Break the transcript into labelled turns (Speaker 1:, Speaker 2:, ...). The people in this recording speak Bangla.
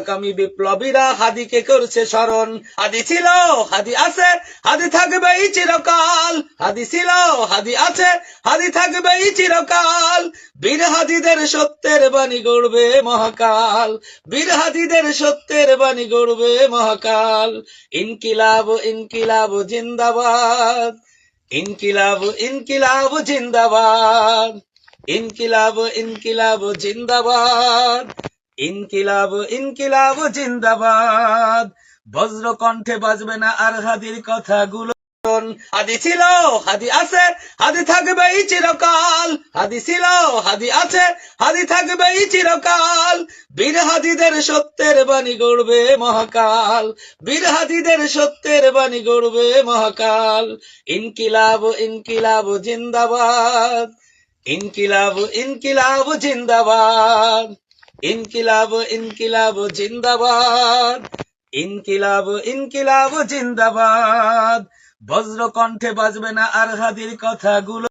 Speaker 1: আগামী বিপ্লবীরা হাদিকে করছে স্মরণ। হাদি ছিল, হাদি আছে, হাদি থাকবেই চিরকাল। হাদি ছিল, হাদি আছে, হাদি থাকবেই চিরকাল। বীর হাদিদের সত্যের বাণী গড়বে মহাকাল। বীর হাদিদের সত্যের বাণী গড়বে মহাকাল। ইনকিলাব ইনকিলাব জিন্দাবাদ। ইনকিলাব ইনকিলাব জিন্দাবাদ। ইনকিলাব ইনকিলাব জিন্দাবাদ। ইনকিলাব ইনকিলাব জিন্দাবাদ। বজ্র কণ্ঠে বাজবে না আর হাদির কথাগুলো। হাদি ছিল, হাদি আছে, হাদি থাকবেই চিরকাল। হাদি ছিল, হাদি আছে, হাদি থাকবেই চিরকাল। বীর হাদিদের সত্যের বাণী গড়বে মহাকাল। বীর হাদিদের সত্যের বাণী গড়বে মহাকাল। ইনকিলাব ইনকিলাব জিন্দাবাদ। ইনকিলাব ইনকিলাব জিন্দাবাদ। ইনকিলাব ইনকিলাব জিন্দাবাদ। ইনকিলাব ইনকিলাব জিন্দাবাদ। বজ্র কণ্ঠে বাজবে না আর হাদির কথাগুলো।